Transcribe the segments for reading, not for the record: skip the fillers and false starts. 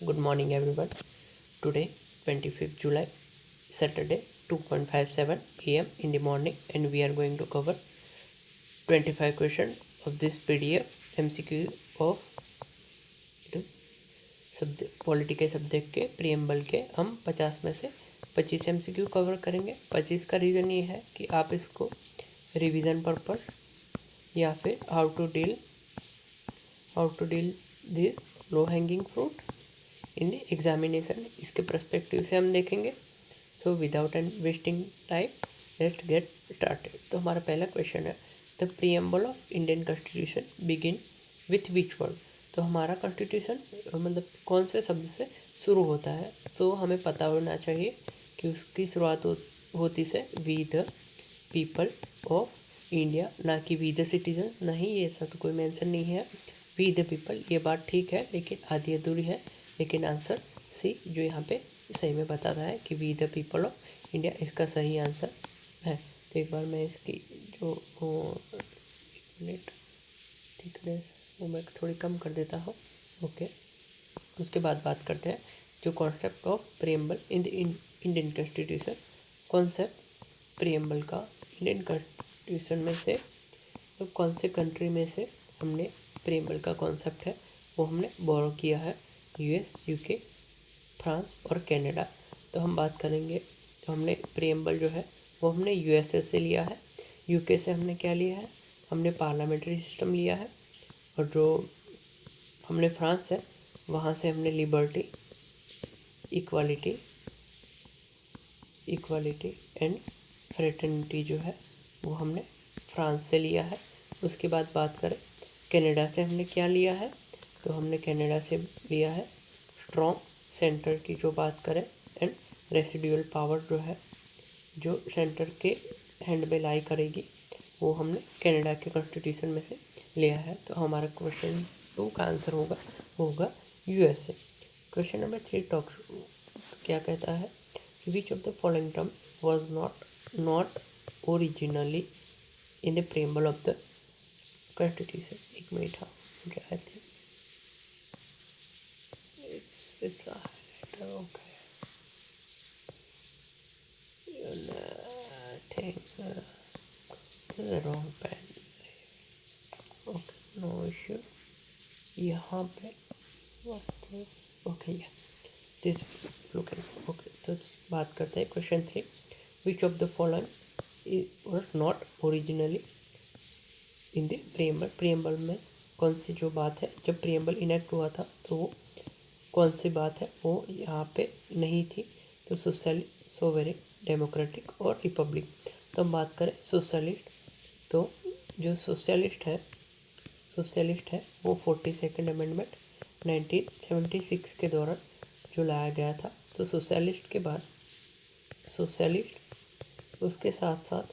Good morning, everyone. Today, 25th July, Saturday, 2:57 p.m. in the morning, and we are going to cover 25 questions of this PDF MCQ of political subject के preamble के हम 50 में से 25 MCQ cover करेंगे। 25 का reason ये है कि आप इसको रिवीजन पर्पस या फिर how to deal the low hanging fruit in the examination, इसके पर्सपेक्टिव से हम देखेंगे। So without and wasting time let's get started. तो हमारा पहला क्वेश्चन है, the preamble of Indian constitution begin with which word. तो हमारा कॉन्स्टिट्यूशन मतलब कौन से शब्द से शुरू होता है। तो हमें पता होना चाहिए कि उसकी शुरुआत होती से we the people of India, ना कि वी द सिटीजन। नहीं, ये ऐसा तो कोई मेंशन नहीं है। वी द पीपल, ये बात ठीक है लेकिन आधी अधूरी है। लेकिन आंसर सी जो यहाँ पे सही में बताता है कि we the people of India, इसका सही आंसर है। तो एक बार मैं इसकी जो मिनट थिकनेस वो मैं थोड़ी कम कर देता हूँ। ओके, उसके बाद बात करते हैं जो concept of preamble in the Indian constitution. Concept preamble का इंडियन कॉन्स्टिट्यूशन में से तो कौन से कंट्री में से हमने प्रीएम्बल का कॉन्सेप्ट है वो हमने बोरो किया है, यूएस, यूके, फ्रांस और कनाडा। तो हम बात करेंगे तो हमने प्रीएम्बल जो है वो हमने यूएसए से लिया है। यूके से हमने क्या लिया है, हमने पार्लियामेंट्री सिस्टम लिया है। और जो हमने फ्रांस है वहाँ से हमने लिबर्टी, इक्वालिटी एंड फ्रेटर्निटी जो है वो हमने फ्रांस से लिया है। उसके बाद बात करें कनाडा से हमने क्या लिया है, तो हमने कनाडा से लिया है स्ट्रॉन्ग सेंटर की जो बात करें एंड रेसिडुअल पावर जो है जो सेंटर के हैंड में लाई करेगी, वो हमने कनाडा के कॉन्स्टिट्यूशन में से लिया है। तो हमारा क्वेश्चन 2 का आंसर होगा यूएसए। क्वेश्चन नंबर 3 टॉक्स क्या कहता है, विच of the following term was not originally in the preamble of the constitution. एक मिनट, हाँ मुझे I think it's a highlighter, okay. I think this is the wrong pen. Okay, no issue. यहाँ पे okay या this looking okay. तो बात करते हैं question 3, which of the following were not originally in the preamble में कौन सी जो बात है, जब प्रीएम्बल इनेक्ट हुआ था तो वो कौन सी बात है वो यहाँ पे नहीं थी। तो सोशल, सोवेरिन, डेमोक्रेटिक और रिपब्लिक। तो हम बात करें सोशलिस्ट, तो जो सोशलिस्ट है वो 42nd अमेंडमेंट 1976 के दौरान जो लाया गया था। तो सोशलिस्ट के बाद सोशलिस्ट, उसके साथ साथ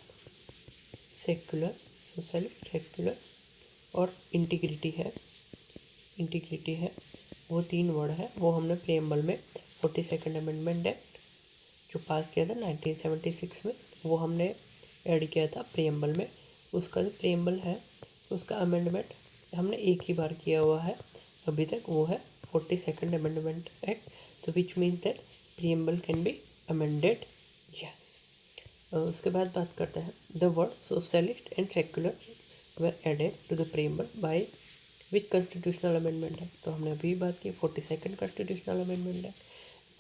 सेक्युलर, सेक्युलर और इंटीग्रिटी है, वो 3 वर्ड है। वो हमने प्रीएम्बल में 42nd अमेंडमेंट एक्ट जो पास किया था 1976 में, वो हमने ऐड किया था प्रीएम्बल में। उसका जो प्रीएम्बल है उसका अमेंडमेंट हमने एक ही बार किया हुआ है अभी तक, वो है 42nd अमेंडमेंट एक्ट। तो which means that preamble can be amended, yes. उसके बाद बात करते हैं the word socialist and secular were added to the preamble by which constitutional amendment है। तो हमने अभी बात की 42nd कॉन्स्टिट्यूशनल अमेंडमेंट है।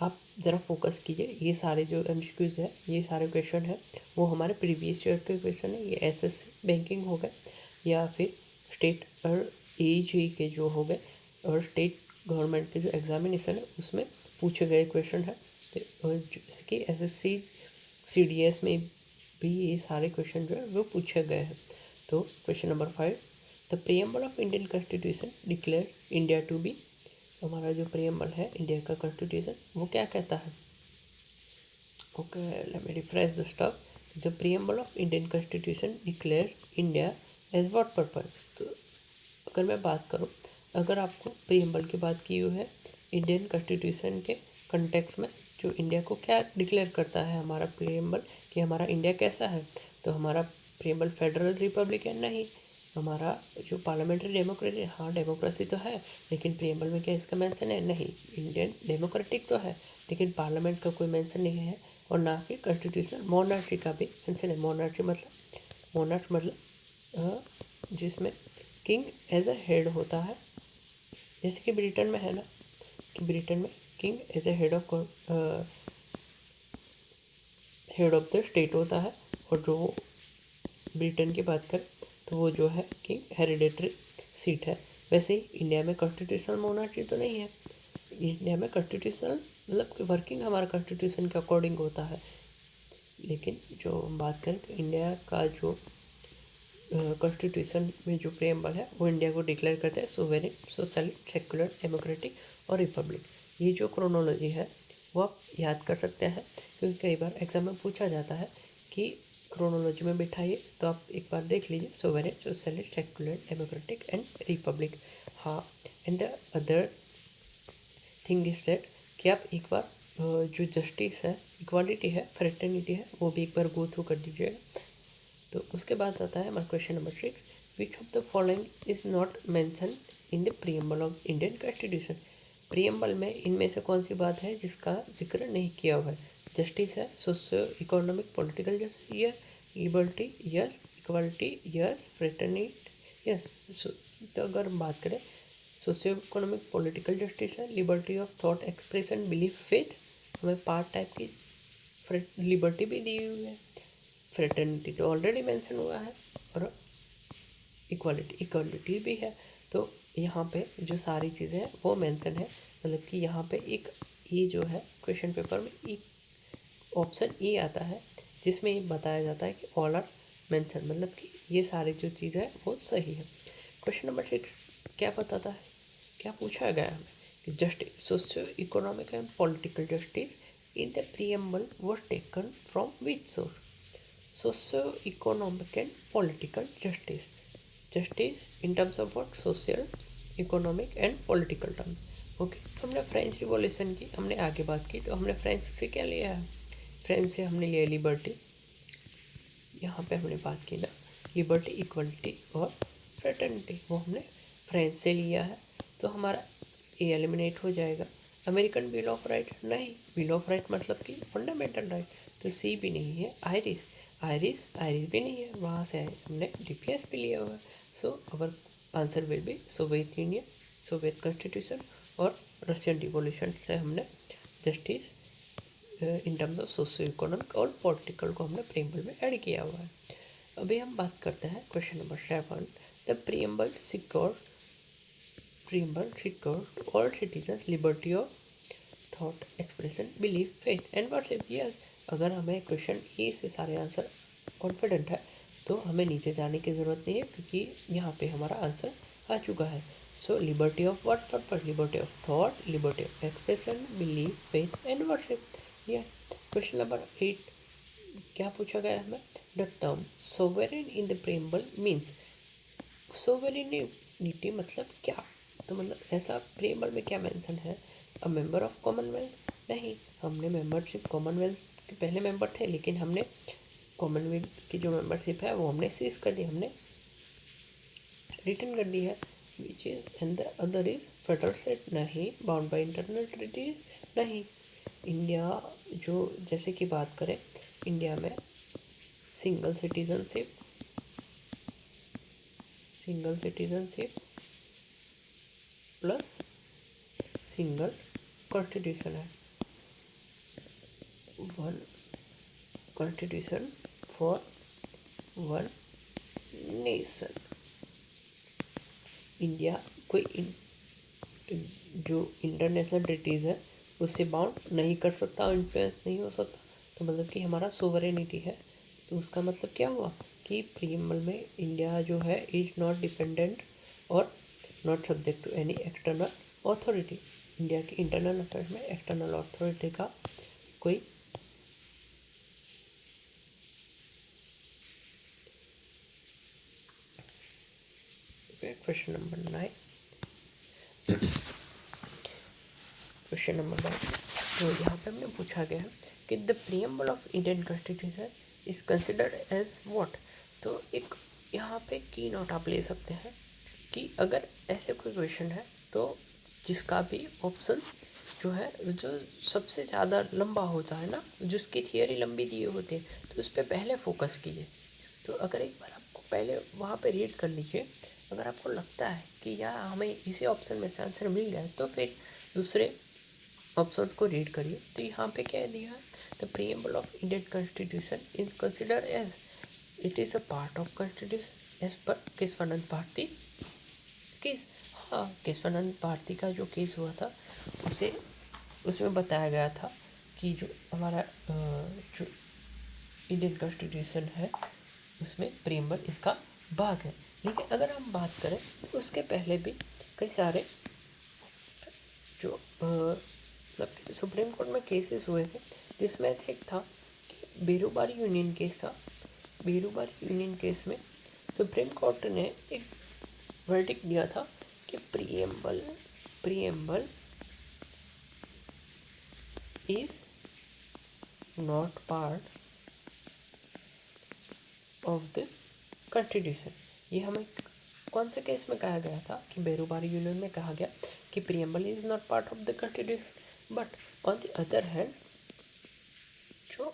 आप ज़रा फोकस कीजिए, ये सारे जो MCQs है, ये सारे क्वेश्चन है वो हमारे प्रीवियस ईयर के क्वेश्चन है। ये SSC बैंकिंग हो गए या फिर स्टेट और AEG के जो हो गए और स्टेट गवर्नमेंट के जो एग्जामिनेशन है उसमें पूछे गए क्वेश्चन है। तो जैसे कि SSC CDS में भी ये सारे क्वेश्चन जो है वो पूछे गए हैं। तो question number 5, the preamble of Indian constitution declare India to be. हमारा जो प्रीएम्बल है इंडिया का कॉन्स्टिट्यूशन वो क्या कहता है। Okay, let me refresh the stuff. The preamble of Indian constitution declare India as what purpose. तो अगर मैं बात करूँ, अगर आपको प्रीएम्बल की बात की हुई है इंडियन कॉन्स्टिट्यूशन के कंटेक्स्ट में, जो इंडिया को क्या डिक्लेयर करता है हमारा प्रीएम्बल कि हमारा इंडिया कैसा है, तो हमारा प्रीएम्बल फेडरल रिपब्लिक है नहीं, हमारा जो पार्लियामेंट्री डेमोक्रेसी, हाँ डेमोक्रेसी तो है, लेकिन प्रियम्बल में क्या इसका मेंशन है? नहीं। इंडियन डेमोक्रेटिक तो है, लेकिन पार्लियामेंट का कोई मेंशन नहीं है, और ना फिर कॉन्स्टिट्यूशनल मोनार्ची का भी मेंशन है। मोनार्च मतलब जिसमें किंग एज अ हेड होता है, जैसे कि ब्रिटेन में है ना, कि ब्रिटेन में king as a head of the state होता है, और जो ब्रिटेन की बात करें तो वो जो है कि हेरिडेटरी सीट है। वैसे ही इंडिया में कॉन्स्टिट्यूशनल मोनार्ची तो नहीं है। इंडिया में कॉन्स्टिट्यूशनल मतलब कि वर्किंग हमारा कॉन्स्टिट्यूशन के अकॉर्डिंग होता है, लेकिन जो हम बात करें तो इंडिया का जो कॉन्स्टिट्यूशन में जो प्रेम्बल है वो इंडिया को डिक्लेयर करता है सोवेरेन, सोशलिस्ट, सेक्युलर, डेमोक्रेटिक और रिपब्लिक। ये जो क्रोनोलॉजी है वो आप याद कर सकते हैं, क्योंकि कई बार एग्जाम में पूछा जाता है कि क्रोनोलॉजी में बिठाइए, तो आप एक बार देख लीजिए sovereign, socialist, secular, democratic and republic. हाँ, and the other thing is that कि आप एक बार जो जस्टिस है, इक्वालिटी है, फ्रेटर्निटी है, वो भी एक बार गो थ्रू कर दीजिएगा। तो उसके बाद आता है हमारा question number 6, which of the following is not mention in the preamble of Indian constitution. Preamble में इनमें से कौन सी बात है जिसका जिक्र नहीं किया हुआ है? जस्टिस है, socio economic political justice, yes, liberty, yes, equality, yes, fraternity, yes. तो अगर हम बात करें सोशियो इकोनॉमिक पॉलिटिकल जस्टिस है, liberty of thought expression belief faith, हमें पार्ट टाइप की लिबर्टी भी दी हुई है, फ्रेटर्निटी तो ऑलरेडी मेंशन हुआ है, और इक्वालिटी भी है। तो यहाँ पे जो सारी चीज़ें हैं वो मेंशन है, मतलब कि यहाँ पे एक ये जो है क्वेश्चन पेपर में एक ऑप्शन ई आता है जिसमें ये बताया जाता है कि ऑल आर मेंशन, मतलब कि ये सारी जो चीज़ें हैं वो सही है। क्वेश्चन नंबर 6 क्या बताता है, क्या पूछा गया हमें कि justice, socio economic and political justice in the preamble was taken from which source? socio-economic and political justice. Justice in terms of what? Social, economic and political terms. Okay, तो हमने फ्रेंच रिवॉल्यूशन की हमने आगे बात की, तो हमने French से क्या लिया है? फ्रेंच से हमने लिया लिबर्टी, यहाँ पे हमने बात की ना लिबर्टी, इक्वलिटी और फ्रेटर्निटी, वो हमने फ्रेंच से लिया है, तो हमारा ए एलिमिनेट हो जाएगा। अमेरिकन बिल ऑफ राइट, नहीं, बिल ऑफ राइट मतलब कि फंडामेंटल राइट, तो सी भी नहीं है। आयरिश भी नहीं है, वहाँ से हमने डीपीएस भी लिया हुआ है। So our answer will be Soviet Union, Soviet constitution और रशियन रिवॉल्यूशन से हमने justice in terms of socio economic और पॉलिटिकल को हमने प्रीएम्बल में ऐड किया हुआ है। अभी हम बात करते हैं question number 7, the preamble secure all citizen liberty of thought expression belief faith and worship. Yes, अगर हमें क्वेश्चन ए से सारे आंसर कॉन्फिडेंट है तो हमें नीचे जाने की ज़रूरत नहीं है, क्योंकि यहाँ पे हमारा आंसर आ चुका है। So liberty of what purpose? Liberty of thought, liberty of expression, belief, faith and worship. यह क्वेश्चन नंबर 8 क्या पूछा गया हमें? The term sovereign in the preamble means. Sovereignty मतलब क्या? तो मतलब ऐसा प्रीएम्बल में क्या मेंशन है? अ मेंबर ऑफ कॉमनवेल्थ, नहीं, हमने मेंबरशिप कॉमनवेल्थ के पहले मेंबर थे, लेकिन हमने कॉमनवेल्थ की जो मेंबरशिप है वो हमने सीज कर दी, हमने रिटर्न कर दी है। Which is and the other is federal state, नहीं, बाउंड बाय इंटरनल ट्रीटी, नहीं। इंडिया जो जैसे कि बात करें, इंडिया में single citizenship plus single constitution है, one constitution for one nation. India कोई जो इंटरनेशनल ट्रीटीज़ है उससे बाउंड नहीं कर सकता, इन्फ्लुएंस नहीं हो सकता, तो मतलब कि हमारा सोवरेनिटी है। तो उसका मतलब क्या हुआ कि प्रीएम्बल में इंडिया जो है इज नॉट डिपेंडेंट और not subject to any external authority. India की इंटरनल अफेयर्स में एक्सटर्नल अथॉरिटी का कोई क्वेश्चन नंबर 9 तो यहाँ पे हमने पूछा गया है कि the preamble of Indian constitution is considered as what. तो एक यहाँ पे की नोट आप ले सकते हैं कि अगर ऐसे कोई क्वेश्चन है तो जिसका भी ऑप्शन जो है, जो सबसे ज़्यादा लंबा होता है ना, जिसकी थियरी लंबी दिए होते हैं, तो उस पर पहले फोकस कीजिए। तो अगर एक बार आपको पहले वहाँ पे रीड कर लीजिए, अगर आपको लगता है कि यार हमें इसी ऑप्शन में से आंसर मिल जाए, तो फिर दूसरे ऑप्शंस को रीड करिए। तो यहाँ पे क्या दिया है, the preamble of Indian constitution is consider as it is a part of constitution as per Kesavananda Bharti case. हाँ, केशवानंद भारती का जो केस हुआ था उसे उसमें बताया गया था कि जो हमारा जो इंडियन कॉन्स्टिट्यूशन है उसमें प्रीएम्बल इसका भाग है। लेकिन अगर हम बात करें तो उसके पहले भी कई सारे जो मतलब सुप्रीम कोर्ट में केसेस हुए थे, जिसमें एक था कि बेरूबारी यूनियन केस था। बेरूबारी यूनियन केस में सुप्रीम कोर्ट ने एक वर्डिक्ट दिया था कि preamble is not part of this constitution. ये हमें कौन से केस में कहा गया था कि बेरूबारी यूनियन में कहा गया कि preamble is not part of the constitution. But on the other hand जो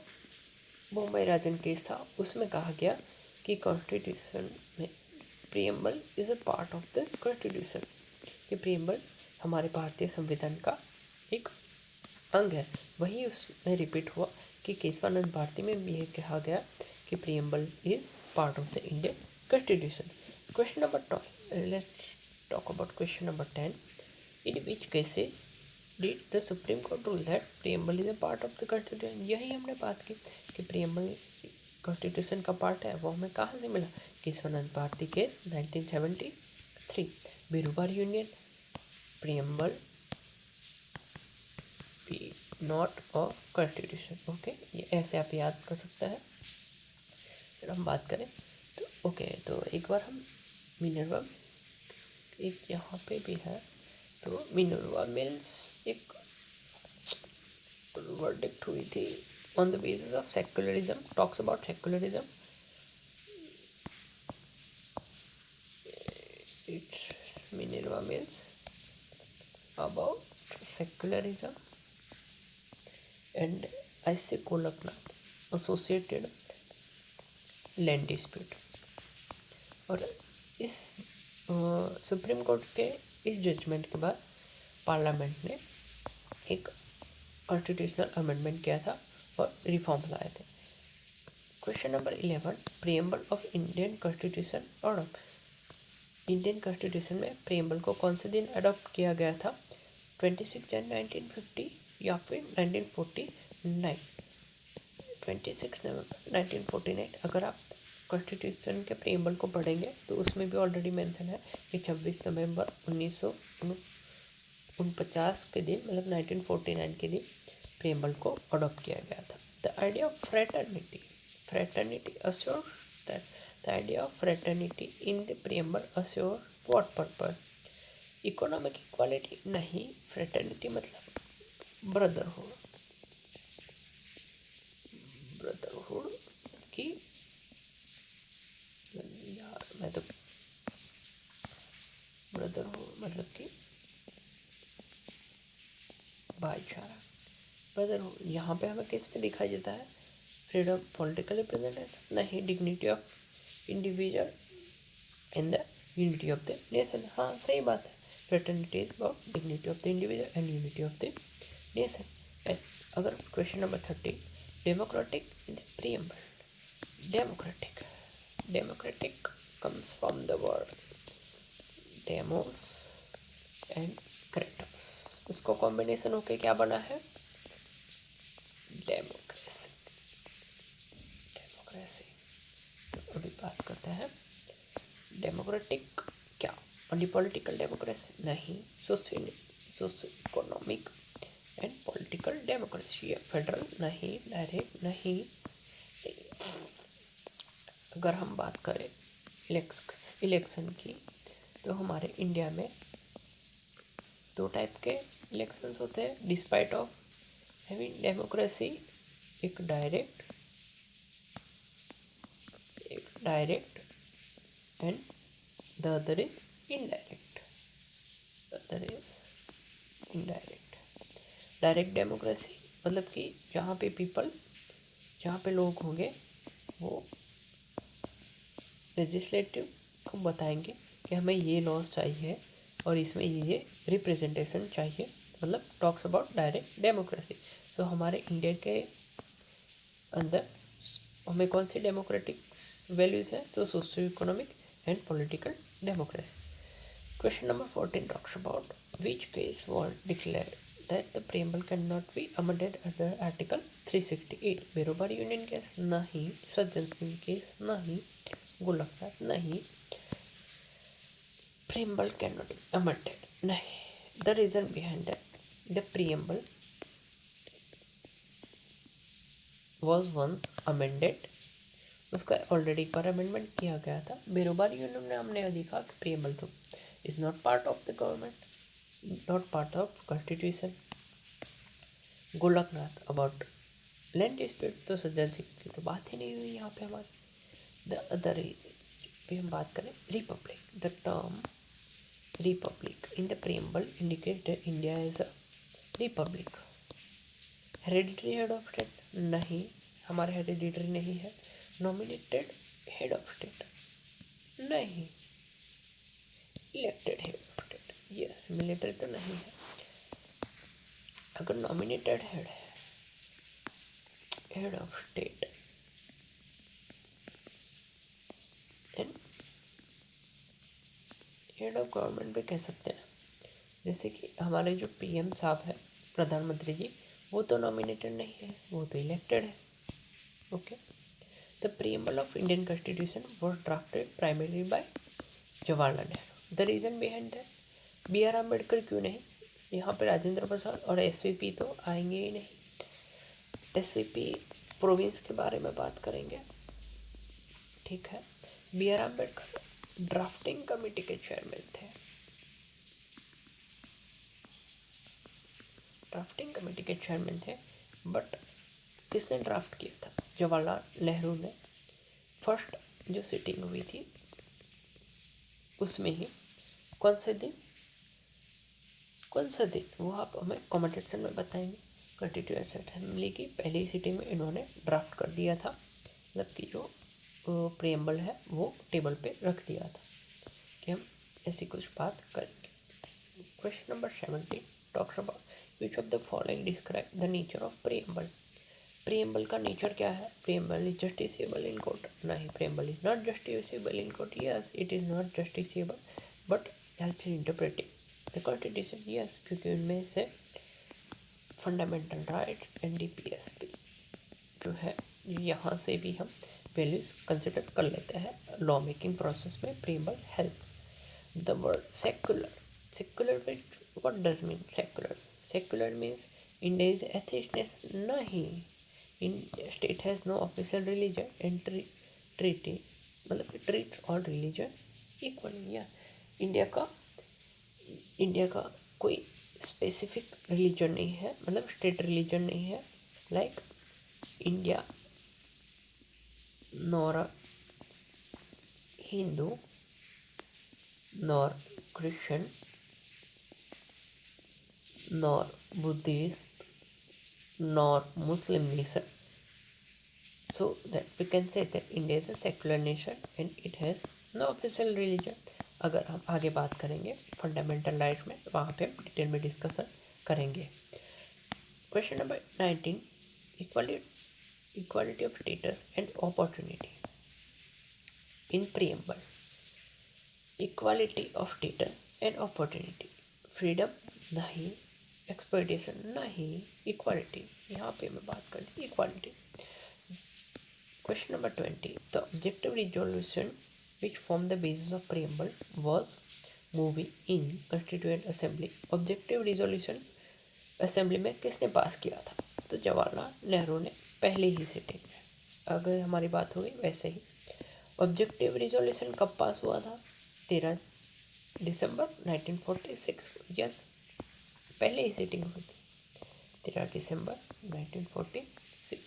मुंबई राजन केस था उसमें कहा गया कि कॉन्स्टिट्यूशन में preamble is a part of the constitution, कि प्रीएम्बल हमारे भारतीय संविधान का एक अंग है। वही उसमें रिपीट हुआ कि केशवानंद भारती में भी ये कहा गया कि preamble is part of the Indian constitution. Question number 10, let's talk about question number 10। In which cases did the supreme court rule that preamble is a part of the constitution. यही हमने बात की कि प्रीएम्बल कॉन्स्टिट्यूशन का part है। वो हमें कहाँ से मिला, केशवानंद भारती के 1973। Berubari union preamble be not of constitution. Okay, ये ऐसे आप याद कर सकते हैं। फिर हम बात करें तो ओके, तो एक बार हम मिनर्वा एक यहाँ पे भी है, तो मिनर्वा मिल्स एक वर्डिक्ट हुई थी on the basis of secularism, talks about secularism. It's Minerva mills about secularism and ऐसे गोलकनाथ एसोसिएटेड लैंड डिस्प्यूट। और इस सुप्रीम कोर्ट के इस जजमेंट के बाद पार्लियामेंट ने एक कॉन्स्टिट्यूशनल अमेंडमेंट किया था और रिफॉर्म लाए थे। Question number 11, preamble of Indian constitution और इंडियन कॉन्स्टिट्यूशन में प्रीएम्बल को कौन से दिन अडॉप्ट किया गया था, 26 जनवरी 1950 या फिर 1949? 26 नवंबर 1949। अगर आप कॉन्स्टिट्यूशन के प्रीएम्बल को पढ़ेंगे तो उसमें भी ऑलरेडी मेंशन है कि 26 नवंबर 1949 के दिन, मतलब 1949 के दिन प्रीएम्बल को अडॉप्ट किया गया था। The idea of fraternity assures that the idea of fraternity in the preamble assure what purpose? Economic equality नहीं, फ्रेटर्निटी मतलब ब्रदरहुड की, यार मैं तो ब्रदरहुड मतलब कि भाईचारा। ब्रदरहुड यहाँ पे हमें किस में दिखाई देता है, फ्रीडम, पॉलिटिकल रिप्रेजेंटेशन नहीं, dignity of individual in the unity of the nation. हाँ, सही बात है, fraternity is about dignity of the individual and unity of the nation. And अगर question number 30, democratic in the preamble. Democratic comes from the word demos and kratos, उसको combination होके क्या बना है, डेमोक्रेसी। तो अभी बात करते हैं डेमोक्रेटिक क्या, ओनली पॉलिटिकल डेमोक्रेसी नहीं, socio economic and political democracy, federal नहीं, डायरेक्ट नहीं। अगर हम बात करें इलेक्शन की, तो हमारे इंडिया में दो टाइप के इलेक्शंस होते हैं, डिस्पाइट ऑफ हैविंग डेमोक्रेसी, एक direct and the other is indirect. Direct democracy मतलब कि जहाँ पे लोग होंगे वो लेजिस्लेटिव को बताएंगे कि हमें ये लॉज चाहिए और इसमें ये रिप्रेजेंटेशन चाहिए, मतलब टॉक्स अबाउट डायरेक्ट डेमोक्रेसी। सो हमारे इंडिया के अंदर हमें कौन सी डेमोक्रेटिक वैल्यूज़ है, तो socio economic and political democracy. Question number 14 talks about which case was declared that the preamble cannot be amended under Article 368. Berubari union case नहीं, सज्जन सिंह केस नहीं, गोलकनाथ नहीं, preamble cannot be amended नहीं. The reason behind that, the preamble was once amended. उसका already एक बार amendment किया गया था। बेरोबार union ने हमने देखा कि प्रियम्बल तो is not part of the government, not part of constitution. Golaknath about land dispute, तो सज्जन सिंह की तो बात ही नहीं हुई यहाँ पे हमारी। द अदर भी हम बात करें republic, the term republic in the preamble indicate India as a republic. Hereditary head of state नहीं, हमारे हेरेडिटरी नहीं है। नॉमिनेटेड हेड ऑफ स्टेट नहीं, elected head of state yes, military तो नहीं है। अगर nominated head of state and head of government भी कह सकते हैं, जैसे कि हमारे जो पीएम साहब है, प्रधानमंत्री जी, वो तो नॉमिनेटेड नहीं है, वो तो इलेक्टेड है। Okay, the preamble of Indian constitution was drafted primary by Jawaharlal Nehru. The reason behind that, B R Ambedkar क्यों नहीं, यहाँ पे राजेंद्र प्रसाद और एसवीपी तो आएंगे ही नहीं। एसवीपी प्रोविंस के बारे में बात करेंगे, ठीक है। B R Ambedkar drafting committee के चेयरमैन थे, ड्राफ्टिंग कमेटी के चेयरमैन थे, बट किसने ड्राफ्ट किया था, जवाहरलाल नेहरू ने। फर्स्ट जो सिटिंग हुई थी उसमें ही कौन सा दिन वो आप हमें कमेंट सेक्शन में बताएंगे। कॉन्स्टिट्यूएंट असेंबली की पहली सीटिंग में इन्होंने ड्राफ्ट कर दिया था, मतलब कि जो प्रियम्बल है वो टेबल पे रख दिया था कि हम ऐसी कुछ बात करेंगे। Question number 17 talks about which of the following describe the nature of preamble. Preamble का नेचर क्या है? Preamble is justiciable in court नहीं, preamble is not justiciable in court yes, it is not justiciable but helps in interpreting the constitution yes, क्योंकि उनमें से fundamental right एनडीपीएसपी जो है यहाँ से भी हम वैल्यूज कंसिडर कर लेते हैं लॉ मेकिंग प्रोसेस में। Preamble helps the word secular what does mean secular means India is atheist nation नहीं, state has no official religion and treaty मतलब ट्रीट ऑल रिलीजन इक्वली। या इंडिया का कोई specific religion नहीं है, मतलब state religion नहीं है, like India nor Hindu nor Christian nor Buddhist nor Muslim nation, so that we can say that India is a secular nation and it has no official religion। अगर हम आगे बात करेंगे फंडामेंटल राइट में, वहाँ पे हम डिटेल में डिस्कशन करेंगे। Question number 19 equality of status and opportunity in preamble. Equality of status and opportunity, freedom नहीं, एक्सप्लॉयटेशन नहीं, इक्वालिटी, यहाँ पे मैं बात कर दी equality. Question number 20 the objective resolution which form the basis of preamble was moving in constituent assembly. Objective resolution assembly में किसने पास किया था? तो जवाहरलाल नेहरू ने पहले ही सिटिंग में। अगर हमारी बात होगी वैसे ही ऑब्जेक्टिव रिजोल्यूशन कब पास हुआ था? 13 दिसंबर 1946 को यस, पहले ही सिटिंग हुई थी 13 दिसंबर 1946।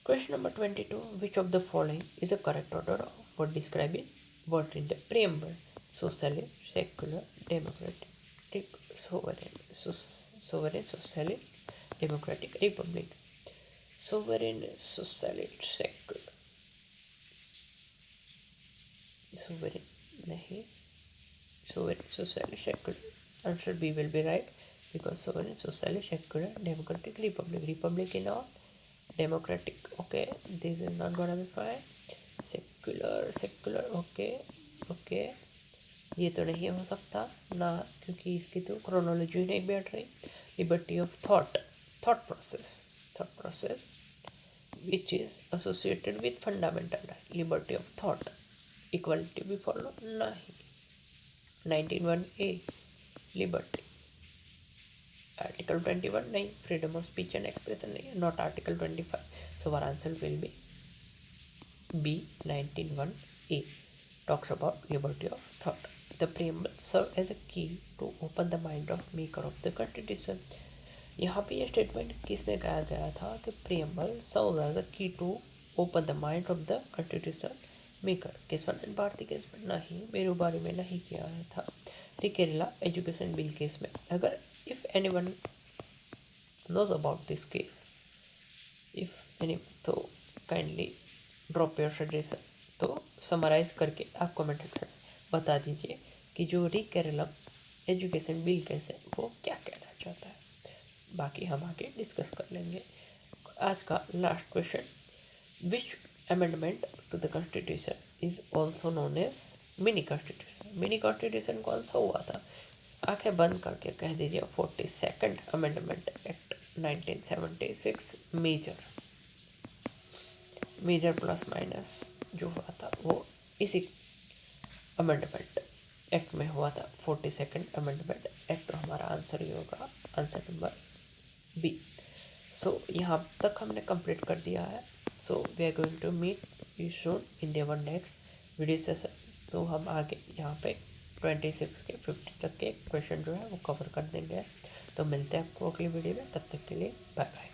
Question number 22 which of the following is a correct order of word describing what in the preamble? Socialist, secular, democratic, sovereign, socialist, democratic, republic. Sovereign, socialist, secular. Sovereign, नहीं. Sovereign, socialist, secular. Answer B will be right because sovereign, socialist, secular, democratic, republic. Republic in all, democratic. Okay, this is not gonna be fine. Secular okay ये तो नहीं हो सकता ना, क्योंकि इसकी तो क्रोनोलॉजी नहीं बैठ रही. Liberty of thought process which is associated with fundamental liberty of thought. Equality भी फॉलो नहीं. 19(1)(a) liberty. आर्टिकल 21 नहीं. Freedom of speech and expression नहीं. Not article 25. So our answer will be B. 19(1)(a) talks about liberty of thought. The preamble serves as a key to open the mind of maker of the constitution. यहाँ पे ये statement किसने कहा गया था कि preamble serves as a key to open the mind of the constitution maker. Kesavananda Bharati case में नहीं, बेरोबारी में नहीं किया था. ठीक, केरला एजुकेशन बिल केस में. अगर if anyone knows about this case, तो काइंडली ड्रॉप योर सजेशन. तो समराइज करके आप कमेंट सेक्शन में बता दीजिए कि जो केरलम एजुकेशन बिल कैसे वो क्या कहना चाहता है. बाकी हम आगे डिस्कस कर लेंगे. आज का last question, which amendment to the constitution is also known as mini constitution. Mini constitution कौन सा हुआ था? आंखें बंद करके कह दीजिए 42nd amendment act 1976. Major plus minus जो हुआ था वो इसी अमेंडमेंट एक्ट में हुआ था. 42nd amendment act. तो हमारा आंसर ही होगा आंसर नंबर बी. सो यहाँ तक हमने कंप्लीट कर दिया है. So we are going to meet you soon in their next video session. तो हम आगे यहाँ पे 26 के 50 तक के क्वेश्चन जो है वो कवर कर देंगे. तो मिलते हैं आपको अगली वीडियो में. तब तक के लिए बाय बाय.